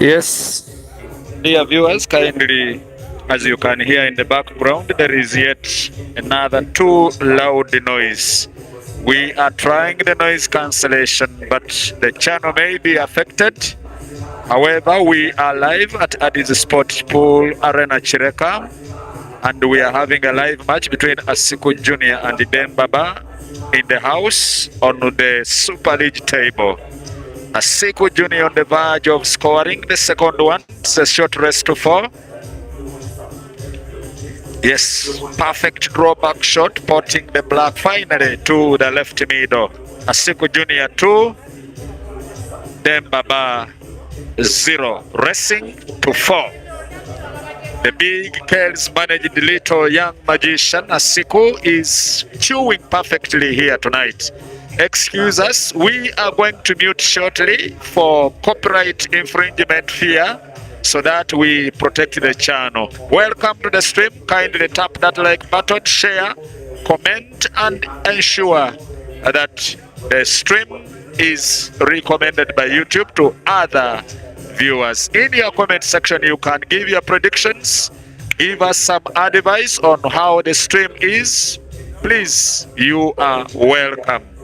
Yes, dear viewers, kindly, as you can hear in the background, there is yet another too loud noise. We are trying the noise cancellation, but the channel may be affected. However, we are live at Addis Sport Pool Arena Kireka, and we are having a live match between Asiku Junior and Demba in the house on the Super League table. Asiku Junior on the verge of scoring the second one. It's a short rest to four. Yes, perfect drawback shot, potting the black finally to the left middle. Asiku Junior 2, Demba 0. Racing to 4. The big Kells managed the little young magician. Asiku is chewing perfectly here tonight. Excuse us, we are going to mute shortly for copyright infringement fear so that we protect the channel. Welcome to the stream. Kindly tap that like button, share, comment, and ensure that the stream is recommended by YouTube to other viewers. In your comment section, you can give your predictions, give us some advice on how the stream is. Please, you are welcome.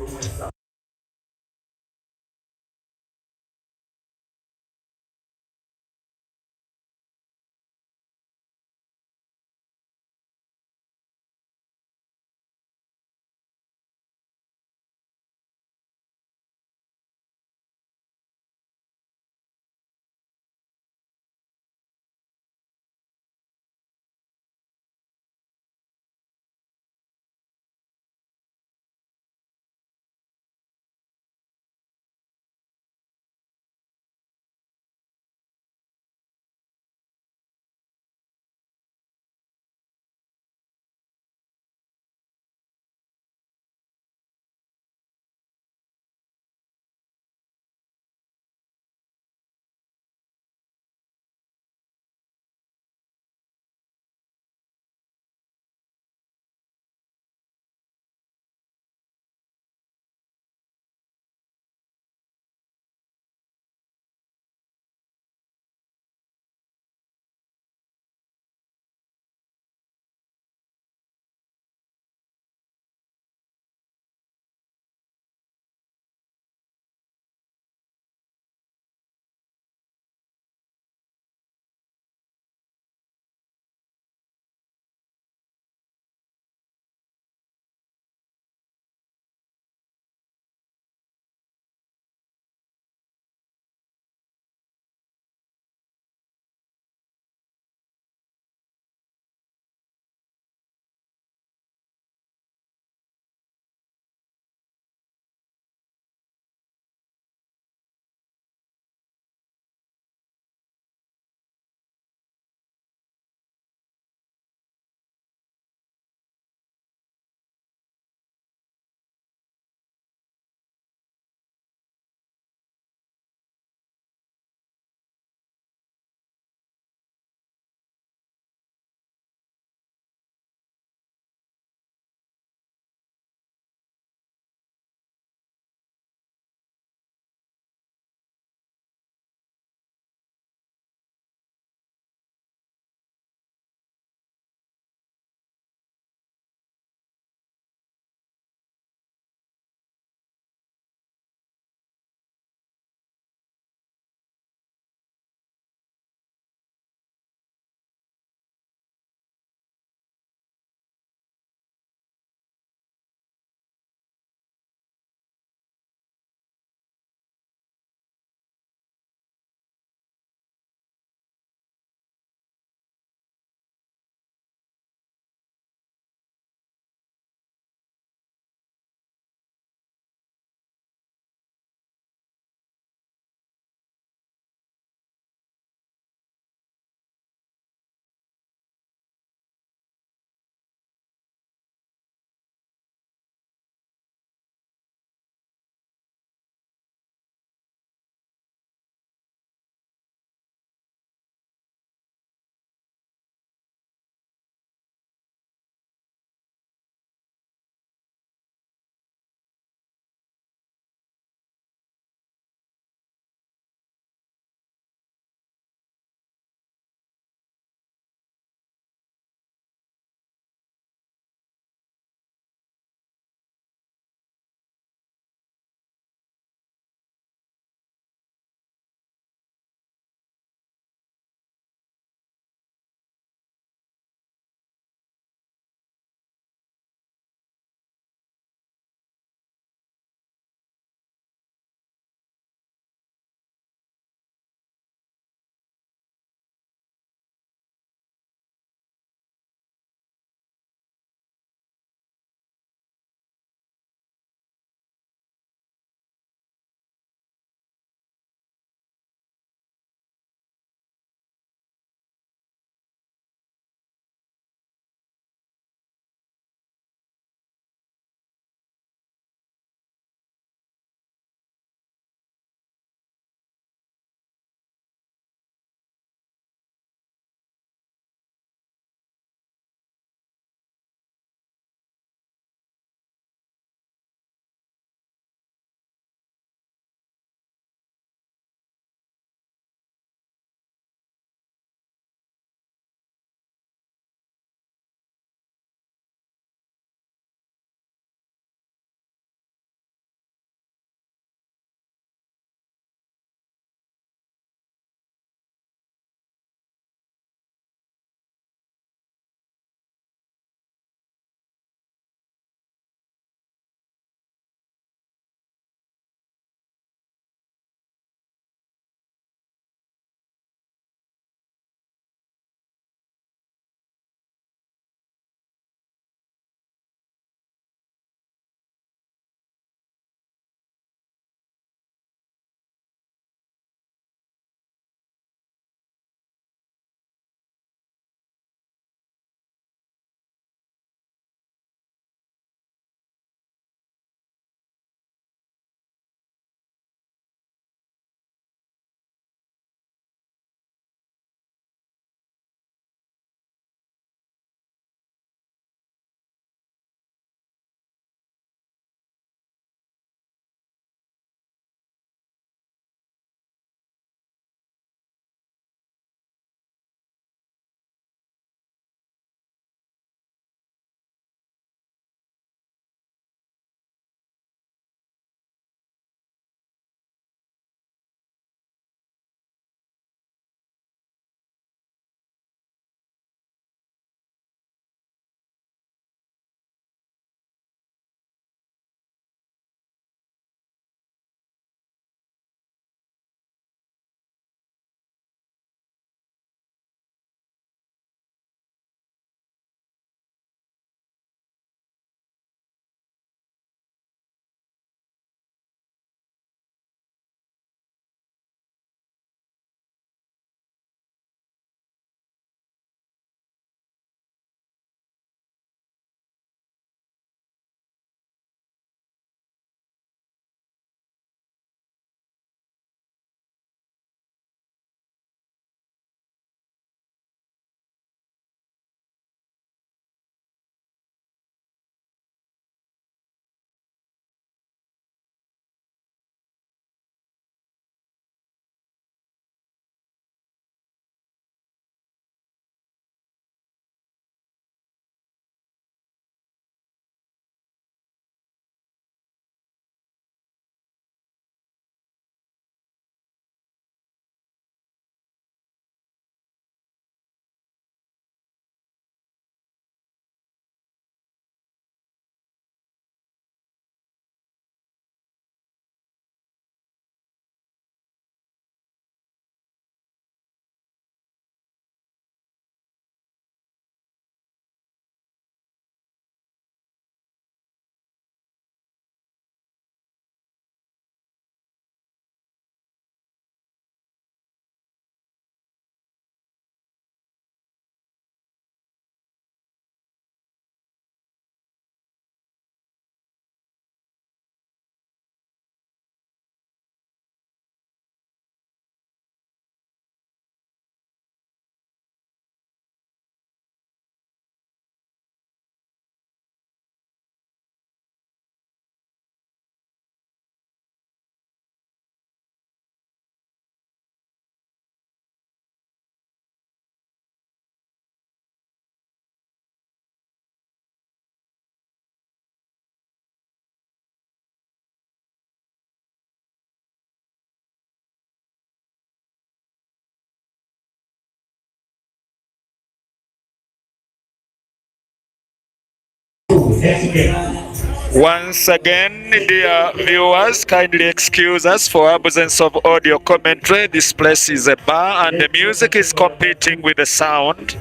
Once again, dear viewers, kindly excuse us for absence of audio commentary. This place is a bar and the music is competing with the sound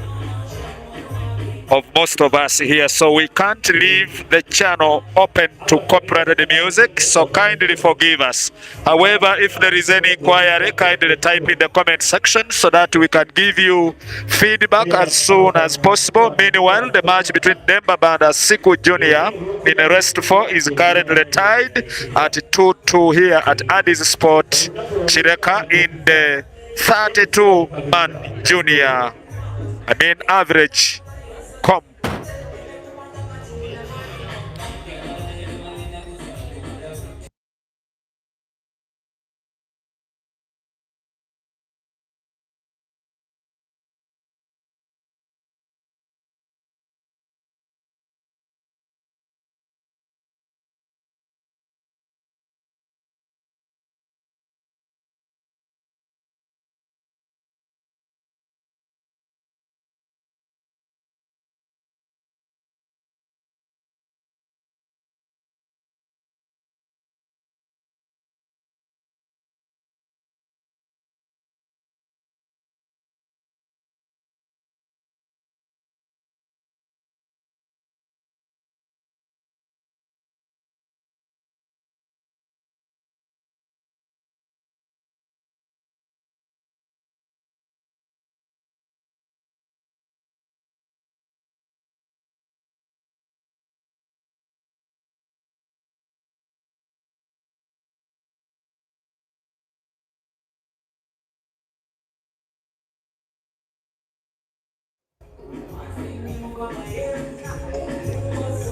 of most of us here, so we can't leave the channel open to copyright the music, so kindly forgive us. However, if there is any inquiry, kindly type in the comment section so that we can give you feedback as soon as possible. Meanwhile, the match between Demba and Asiku Junior in the rest 4 is currently tied at 2-2 here at Addis Sport Kireka in the 32-man junior, average comp.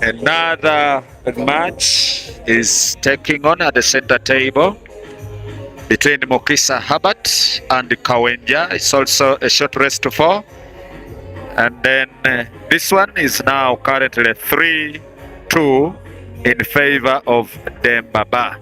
Another match is taking on at the center table between Mukisa Habat and Kawenja. It's also a short rest to 4. And then this one is now currently 3-2 in favor of Demba.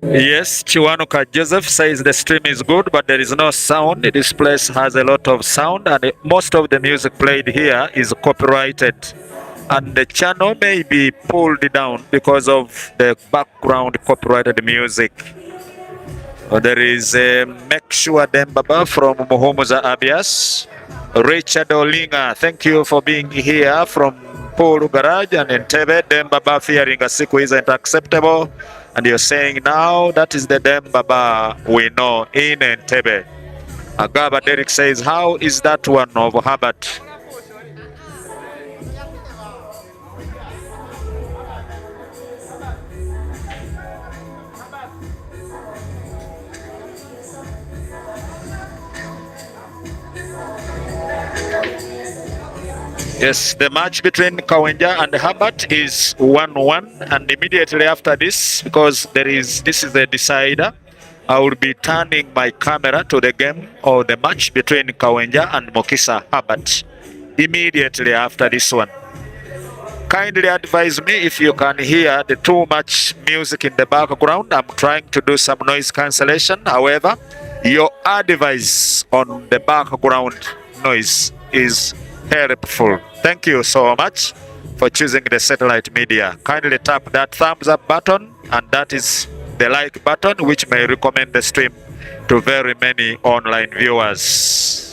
Yes, Chiwanuka Joseph says the stream is good, but there is no sound. This place has a lot of sound, and most of the music played here is copyrighted. And the channel may be pulled down because of the background copyrighted music. There is a Make Sure Demba from Muhumuza Abias. Richard Olinga, thank you for being here from Paul Garage and Entebbe. Demba fearing Asiku isn't acceptable. And you're saying now that is the Demba we know in Entebbe. Agaba Derek says, how is that one of Herbert? Yes, the match between Kawenja and Herbert is 1-1, and immediately after this, because this is the decider, I will be turning my camera to the game or the match between Kawenja and Mokisa Herbert immediately after this one. Kindly advise me if you can hear the too much music in the background. I'm trying to do some noise cancellation. However, your advice on the background noise is helpful. Thank you so much for choosing the satellite media. Kindly tap that thumbs up button, and that is the like button, which may recommend the stream to very many online viewers.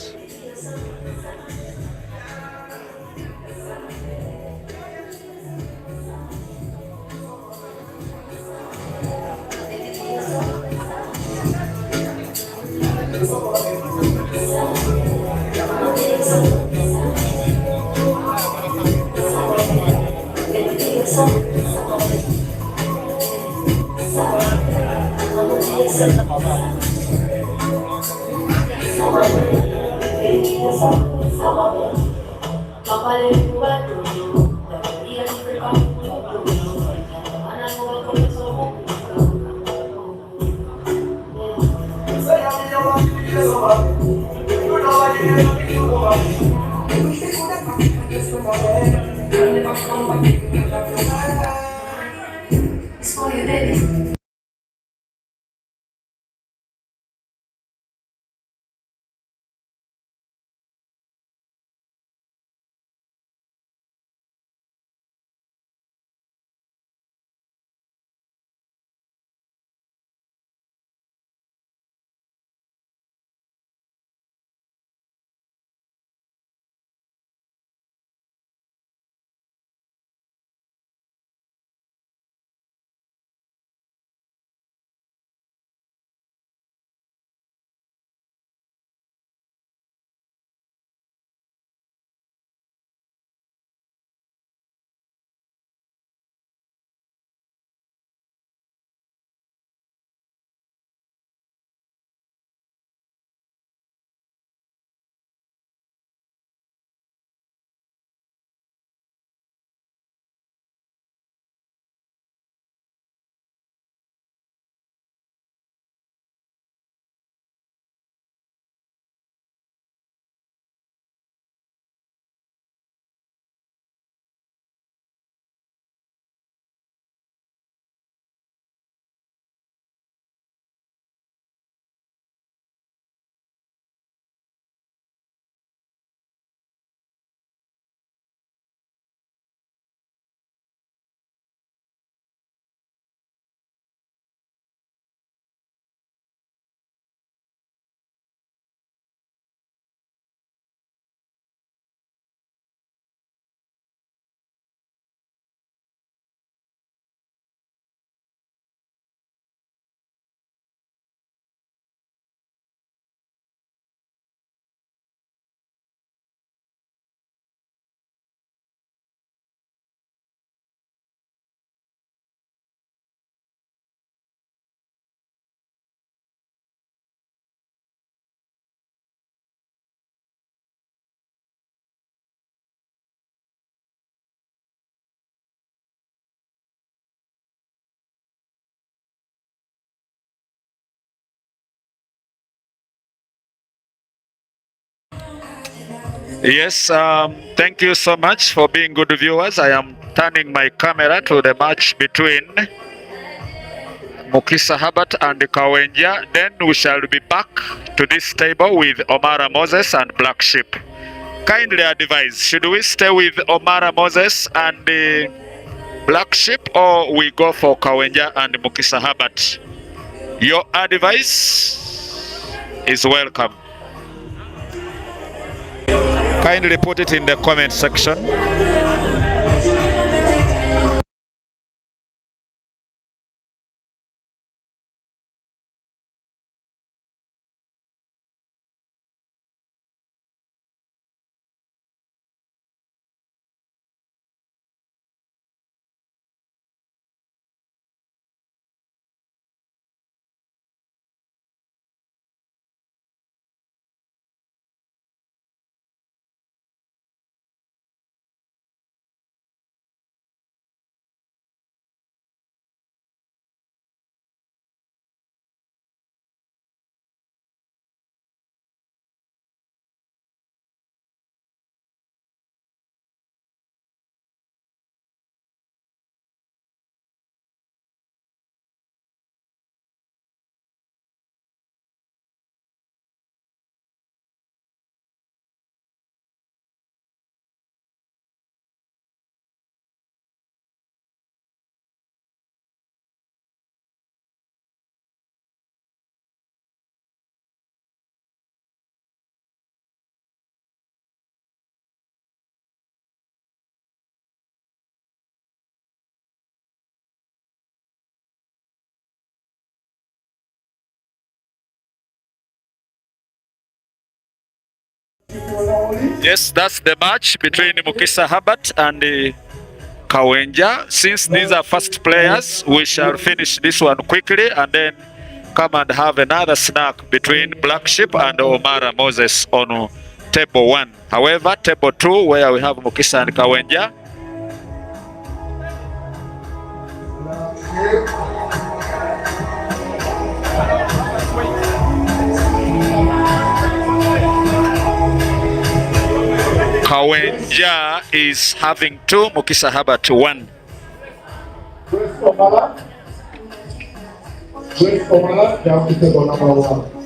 Yes, thank you so much for being good viewers. I am turning my camera to the match between Mukisa Habat and Kawenja. Then we shall be back to this table with Omara Moses and Black Sheep. Kindly advise, should we stay with Omara Moses and Black Sheep, or we go for Kawenja and Mukisa Habat? Your advice is welcome. Kindly put it in the comment section. Yes, that's the match between Mukisa Habat and Kawenja. Since these are first players, we shall finish this one quickly and then come and have another snack between Black Sheep and Omara Moses on table 1. However, table 2, where we have Mukisa and Kawenja, Kawenja is having 2, Mukisa Habat 1. Down to table number 1.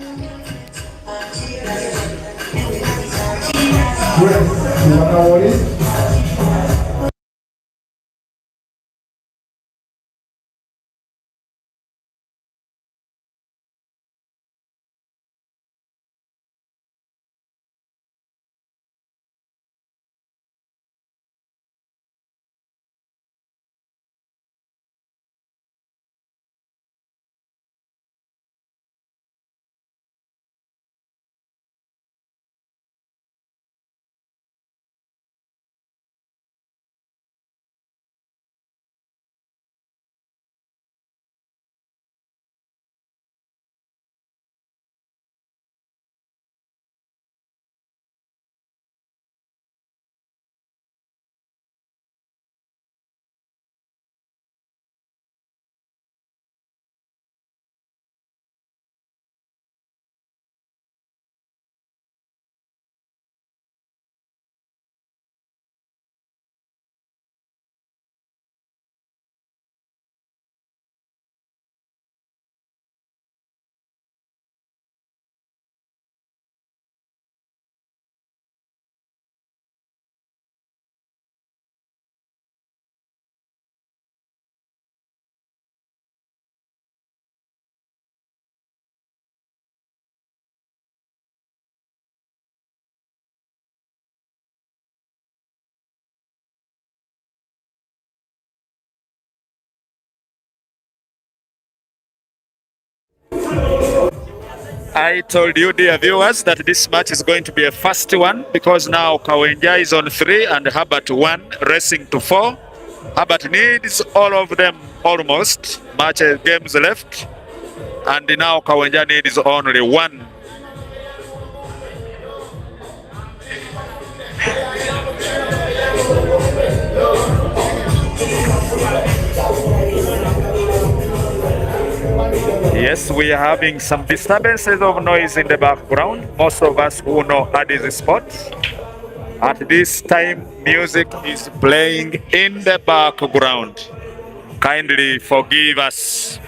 I told you, dear viewers, that this match is going to be a fast one because now Kawenja is on 3 and Habat 1, racing to 4. Habat needs all of them almost. Match games left, and now Kawenja needs only 1. Yes, we are having some disturbances of noise in the background. Most of us who know Addis Sports, at this time music is playing in the background. Kindly forgive us.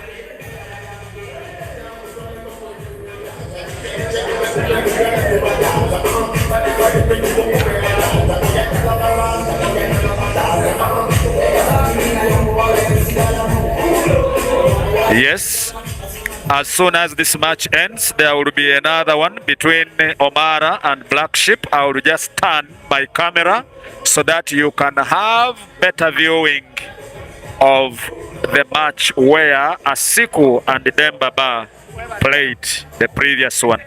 Yes, as soon as this match ends, there will be another one between Omara and Black Sheep. I will just turn my camera so that you can have better viewing of the match where Asiku and Demba played the previous one.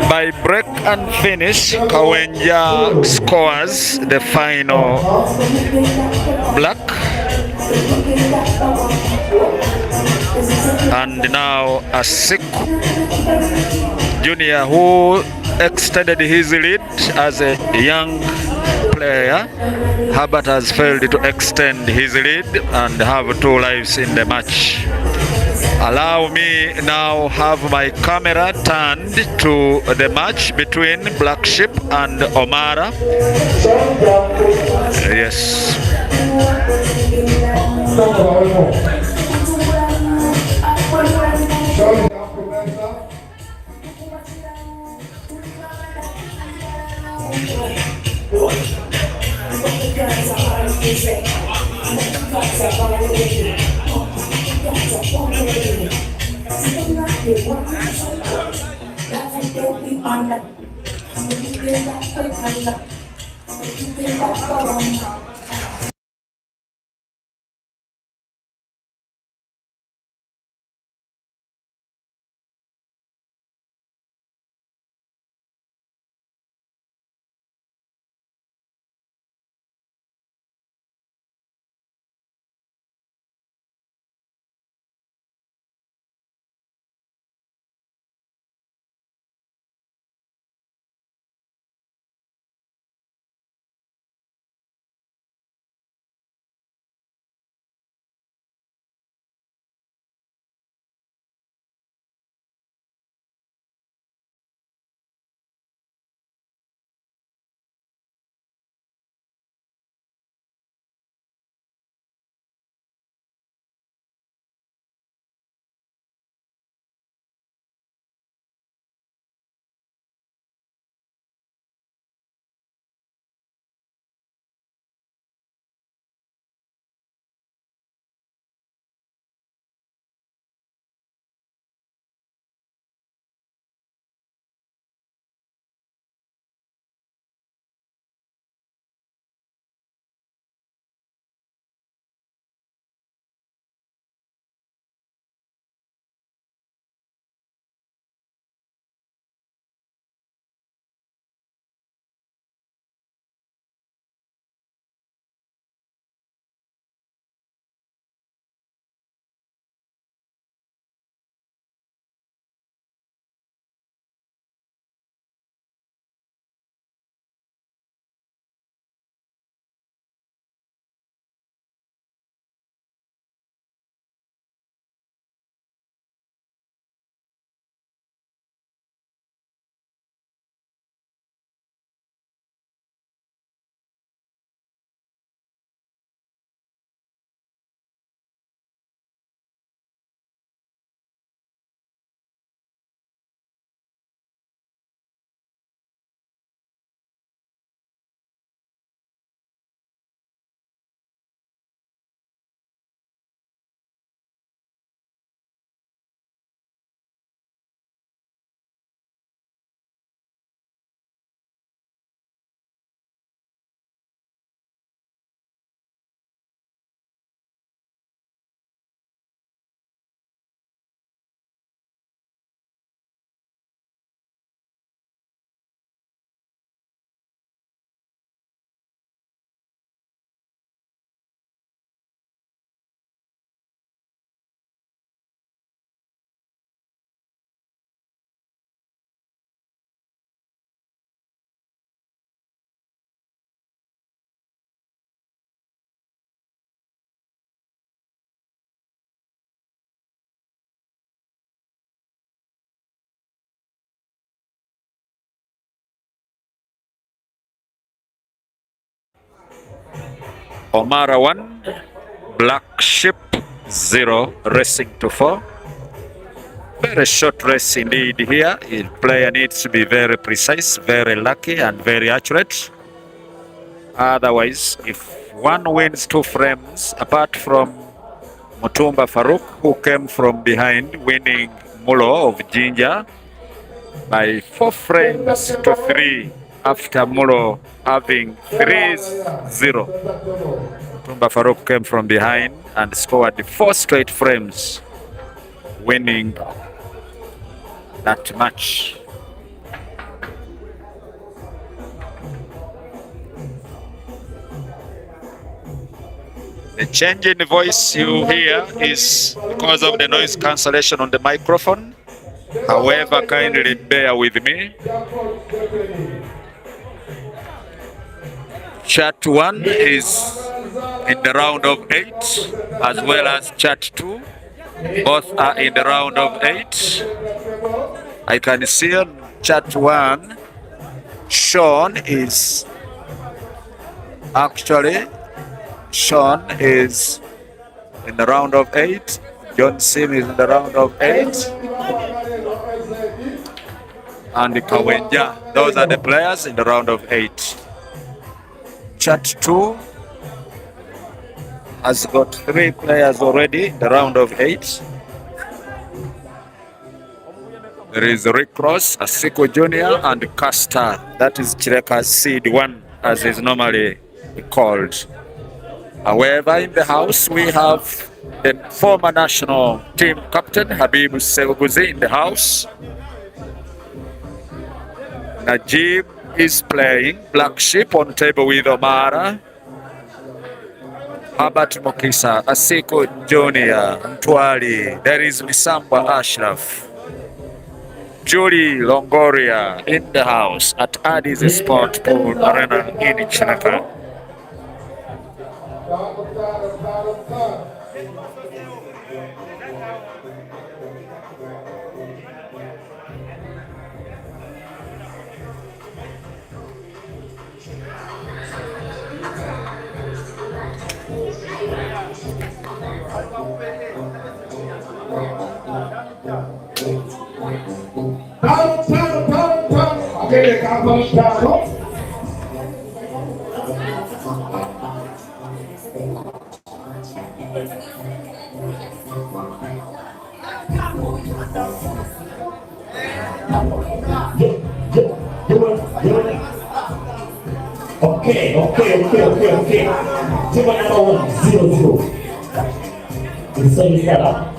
By break and finish, Kawenja scores the final black. And now Asiku Junior, who extended his lead as a young player, Herbert has failed to extend his lead and have 2 lives in the match. Allow me now have my camera turned to the match between Black Sheep and Omara. Yes. Omara 1, Black Sheep 0, racing to 4. Very short race indeed here. The player needs to be very precise, very lucky, and very accurate. Otherwise, if one wins 2 frames, apart from Mutumba Farouk, who came from behind, winning Mulo of Jinja by 4 frames to 3 after Mulo having 3-0. Mutumba Farouk came from behind and scored 4 straight frames, winning that match. The change in the voice you hear is because of the noise cancellation on the microphone. However, kindly bear with me. Chat 1 is in the round of 8, as well as chat 2. Both are in the round of 8. I can see on chat 1, Sean is in the round of 8. John Sim is in the round of 8. And Kawenja, those are the players in the round of 8. Chat 2 has got 3 players already in the round of 8. There is Rick Ross, Asiku Jr., and Castor. That is Kireka's seed 1, as is normally called. However, in the house, we have the former national team captain, Habib Seguzi, in the house. Najib is playing Black Sheep on table with Omara. Herbert Mokisa, Asiku Jr., Mtwali. There is Misamba Ashraf. Julie Longoria in the house at Addis Sport Pool Arena in Chinaka. Okay. Table number 1, 0-0. It's only set up.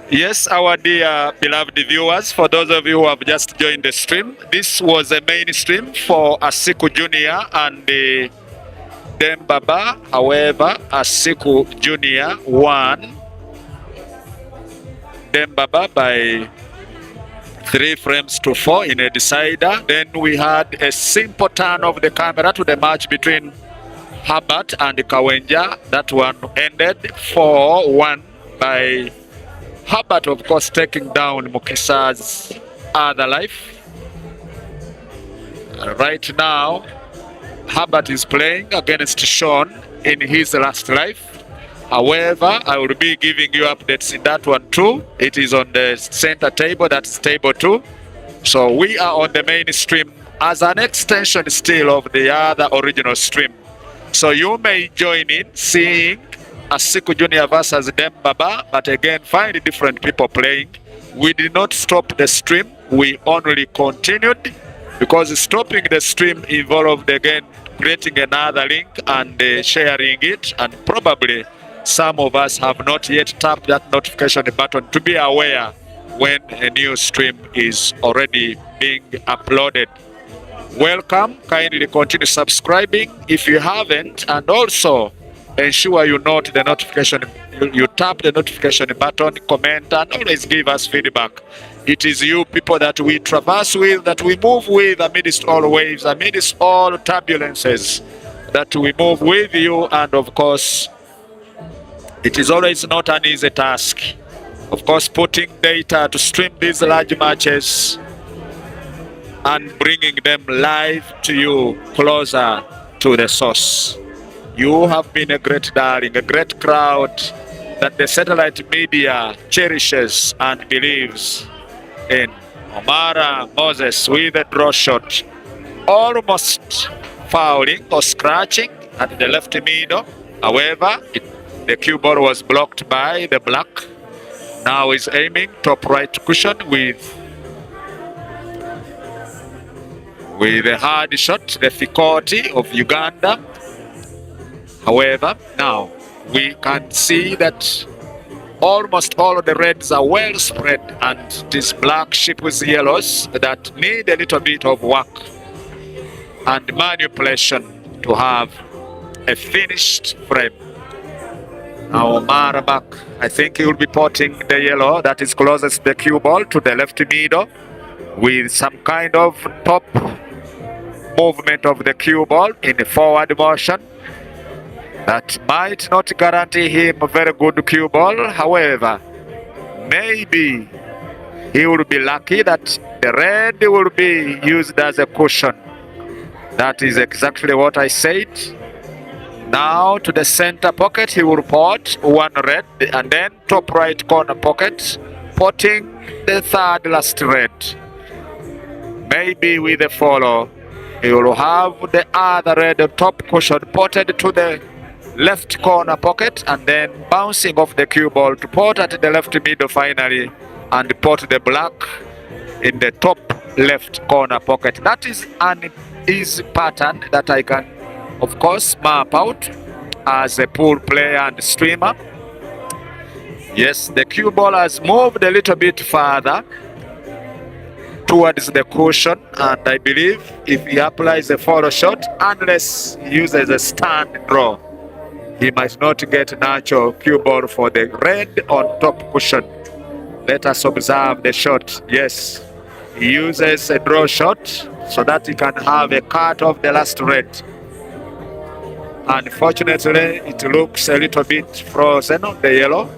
Yes, our dear beloved viewers, for those of you who have just joined the stream, this was a main stream for Asiku Junior and Demba. However, Asiku Junior won Demba by 3 frames to 4 in a decider. Then we had a simple turn of the camera to the match between Herbert and Kawenja. That one ended 4-1 by Herbert, of course, taking down Mukisa's other life. Right now, Herbert is playing against Sean in his last life. However, I will be giving you updates in that one too. It is on the center table, that's table 2. So we are on the main stream as an extension still of the other original stream. So you may join in seeing Asiku Junior versus Demba, but again, find different people playing. We did not stop the stream, we only continued, because stopping the stream involved again creating another link and sharing it, and probably some of us have not yet tapped that notification button to be aware when a new stream is already being uploaded. Welcome, kindly continue subscribing if you haven't, and also ensure you note the notification, you tap the notification button, comment, and always give us feedback. It is you people that we traverse with, that we move with amidst all waves, amidst all turbulences, that we move with you, and of course, it is always not an easy task. Of course, putting data to stream these large matches and bringing them live to you, closer to the source. You have been a great darling, a great crowd that the satellite media cherishes and believes in. Omara Moses with a draw shot, almost fouling or scratching at the left middle. However, the cue ball was blocked by the black. Now he's aiming top right cushion with a hard shot, the difficulty of Uganda. However, now we can see that almost all of the reds are well spread, and it is black sheep with yellows that need a little bit of work and manipulation to have a finished frame. Now Omar back, I think he will be potting the yellow that is closest to the cue ball to the left middle with some kind of top movement of the cue ball in a forward motion. That might not guarantee him a very good cue ball. However, maybe he will be lucky that the red will be used as a cushion. That is exactly what I said. Now to the center pocket, he will pot one red, and then top right corner pocket, potting the third last red. Maybe with a follow, he will have the other red top cushion potted to the left corner pocket, and then bouncing off the cue ball to pot at the left middle finally, and pot the black in the top left corner pocket. That is an easy pattern that I can, of course, map out as a pool player and streamer. Yes, the cue ball has moved a little bit further towards the cushion, and I believe if he applies a follow shot, unless he uses a stand draw, he might not get natural cue ball for the red on top cushion. Let us observe the shot. Yes, he uses a draw shot so that he can have a cut of the last red. Unfortunately, it looks a little bit frozen on the yellow,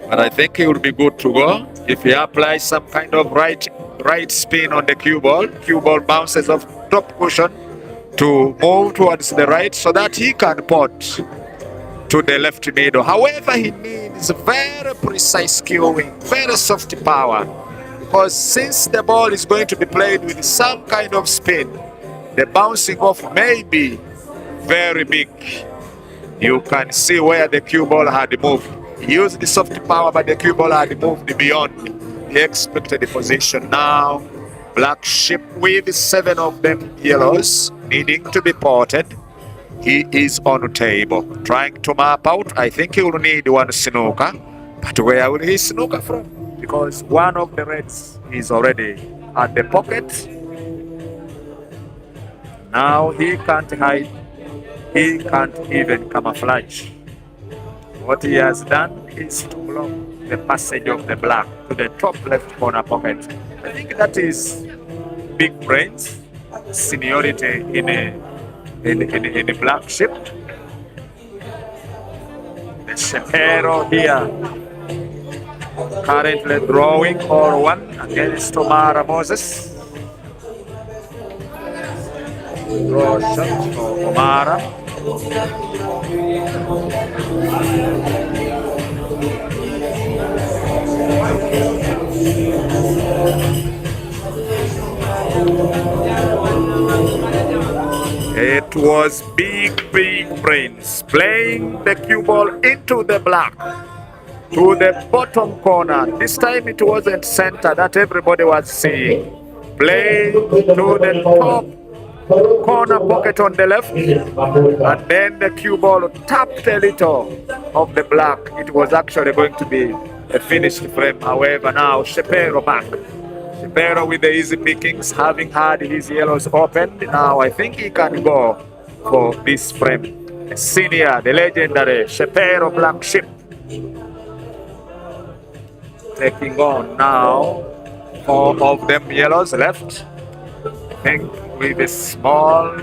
but I think he will be good to go if he applies some kind of right spin on the cue ball. Cue ball bounces off top cushion to move towards the right so that he can pot to the left middle. However, he needs very precise cueing, very soft power, because since the ball is going to be played with some kind of spin, the bouncing off may be very big. You can see where the cue ball had moved. He used the soft power, but the cue ball had moved beyond the expected position. Now, black sheep with 7 of them yellows needing to be potted. He is on the table, trying to map out. I think he will need one snooker, but where will he snooker from? Because one of the reds is already at the pocket. Now he can't hide. He can't even camouflage. What he has done is to block the passage of the black to the top left corner pocket. I think that is big brains, seniority in a black ship. The Shapiro here currently drawing or one against Tomara Moses. Draw shot for Tomara. It was big brains playing the cue ball into the black to the bottom corner. This time it wasn't center that everybody was seeing. Play to the top corner pocket on the left, and then the cue ball tapped a little of the black. It was actually going to be a finished frame. However, now Shapiro back. Shapiro with the easy pickings, having had his yellows opened. Now I think he can go for this frame. Senior, the legendary Shapiro black ship, taking on now 4 of them yellows left. I think with a small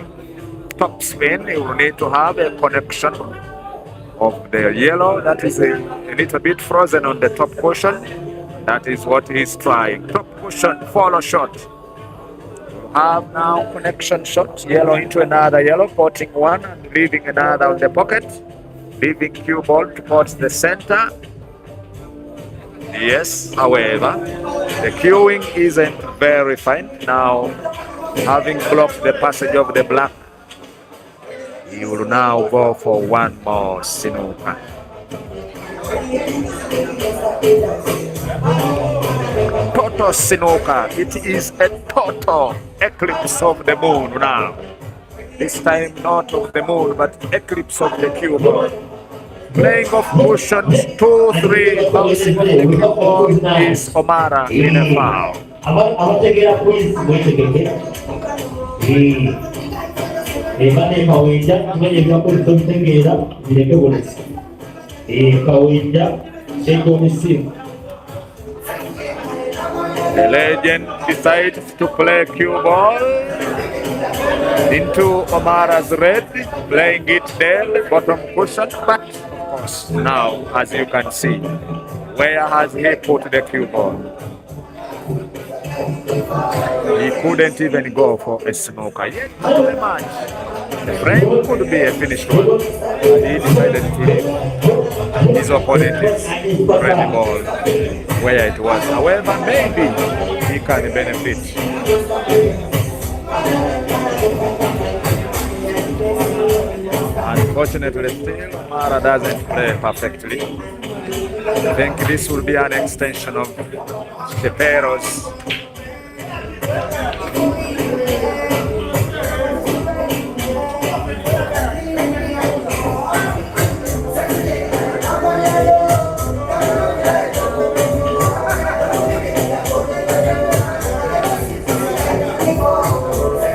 top spin, you will need to have a connection of the yellow that is a little bit frozen on the top cushion. That is what he's trying. Top cushion, follow shot. Have now connection shot, yellow into another yellow, potting one and leaving another on the pocket. Leaving cue ball towards the center. Yes, however, the cueing isn't very fine. Now, having blocked the passage of the black, he will now go for one more snooker. Total snooker. It is a total eclipse of the moon now. This time not of the moon, but eclipse of the cue ball. Playing of cushions, 2-3, bouncing of the cue ball is Omara in a foul. Abategera please mwetegeke. Bane kawinja mwenye vyakuli tumtegera vileke bolesi. Kawinja sheko misimu. The legend decides to play cue ball into Omara's red, playing it there, bottom cushion, but of course now, as you can see, where has he put the cue ball? He couldn't even go for a snooker. Yet in the match, the frame could be a finished one. He decided to leave his opponent's red ball where it was. However, maybe he can benefit. Unfortunately, still Mara doesn't play perfectly. I think this will be an extension of Shapiro's.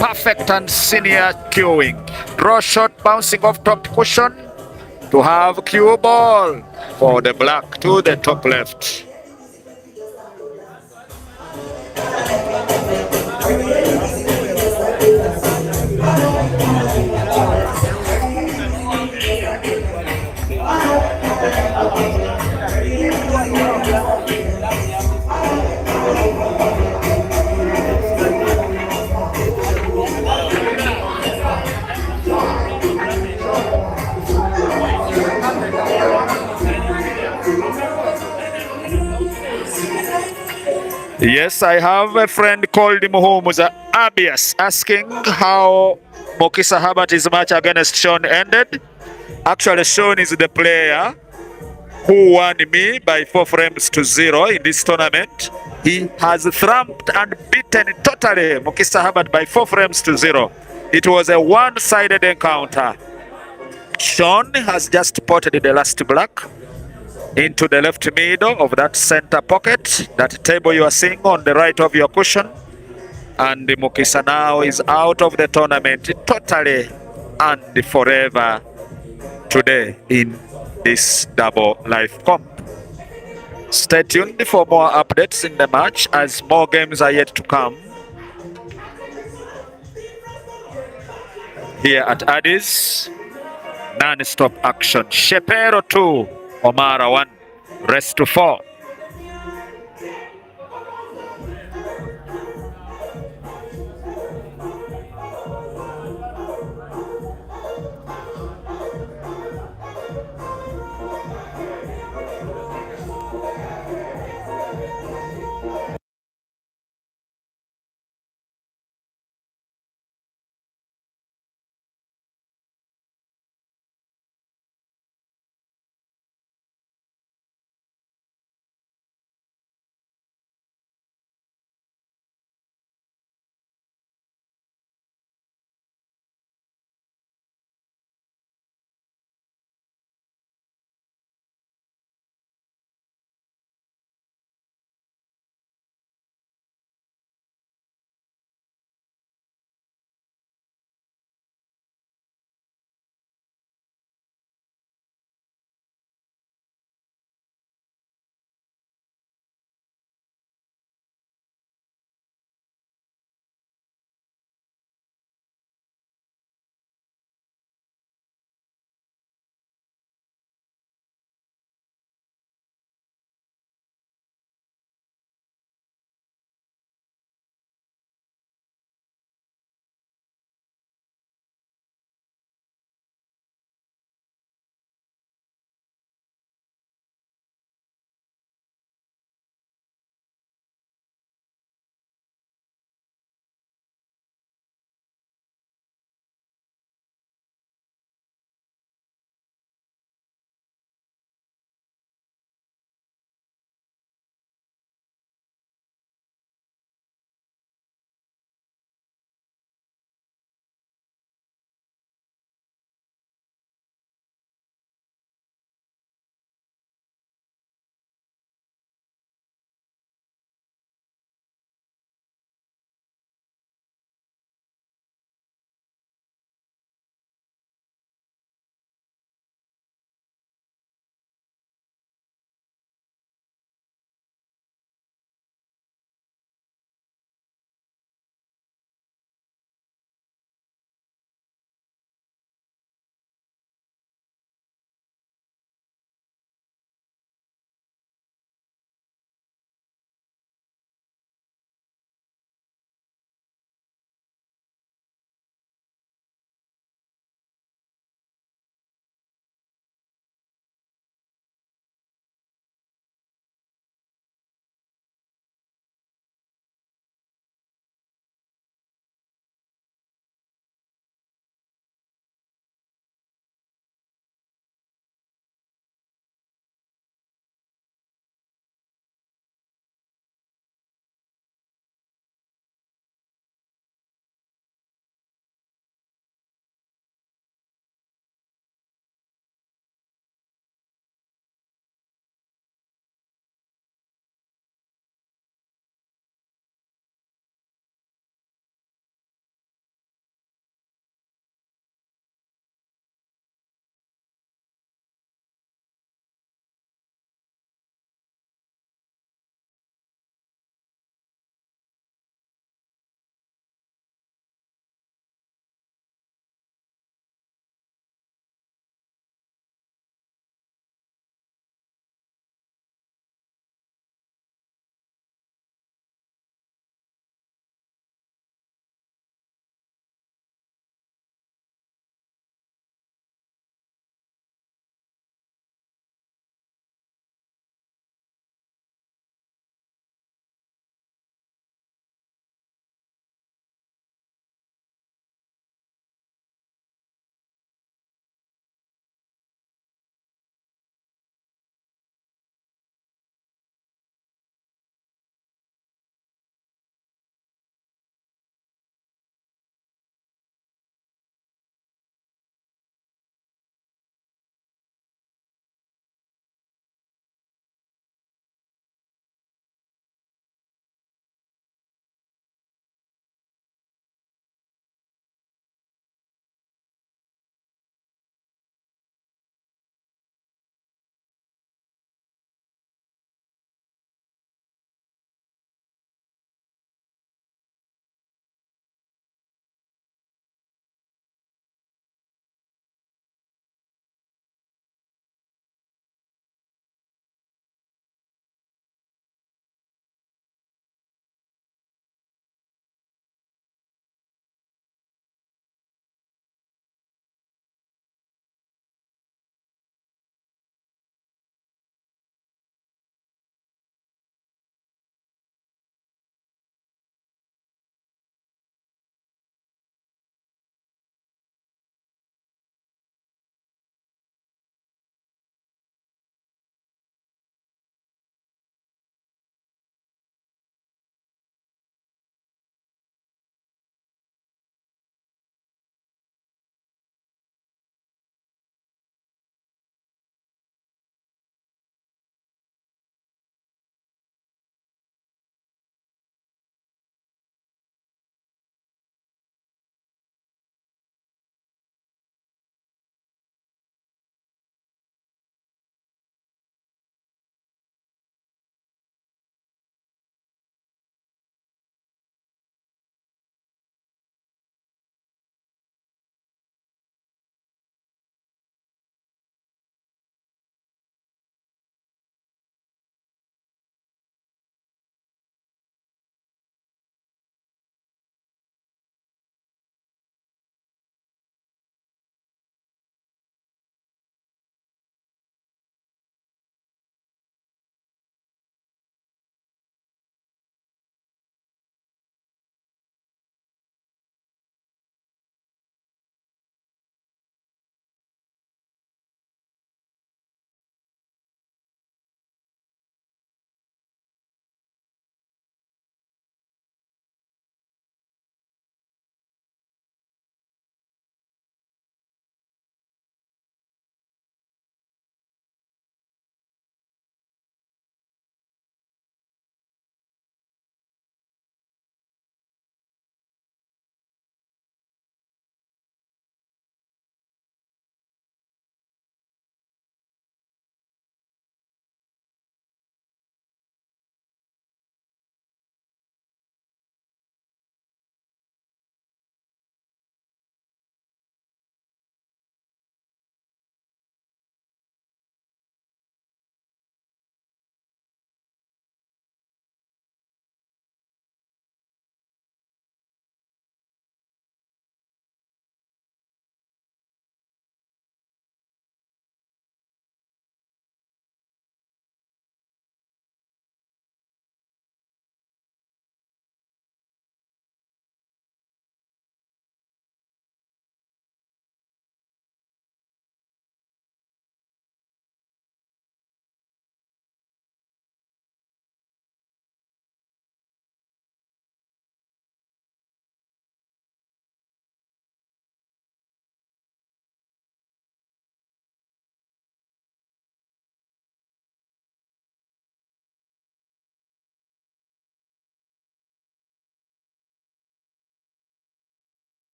Perfect and senior cueing. Draw shot, bouncing off top cushion to have cue ball for the black to the top left. Yes, I have a friend called Muhumuza Abias asking how Mokisa Habert's match against Sean ended. Actually, Sean is the player who won me by 4 frames to 0 in this tournament. He has thumped and beaten totally Mokisa Habert by 4 frames to 0. It was a one-sided encounter. Sean has just potted the last black into the left middle of that center pocket, that table you are seeing on the right of your cushion. And Mukisa now is out of the tournament totally and forever today in this double life comp. Stay tuned for more updates in the match as more games are yet to come here at Addis. Non-stop action. Shepero 2, Omara 1, rest to 4.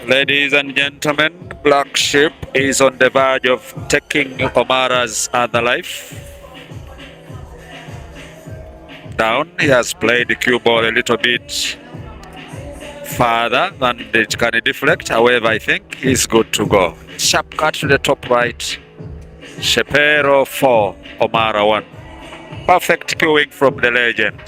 Ladies and gentlemen, Black Sheep is on the verge of taking Omara's other life. Down, he has played the cue ball a little bit further and it can deflect. However, I think he's good to go. Sharp cut to the top right. Shapiro 4, Omara 1. Perfect cueing from the legend.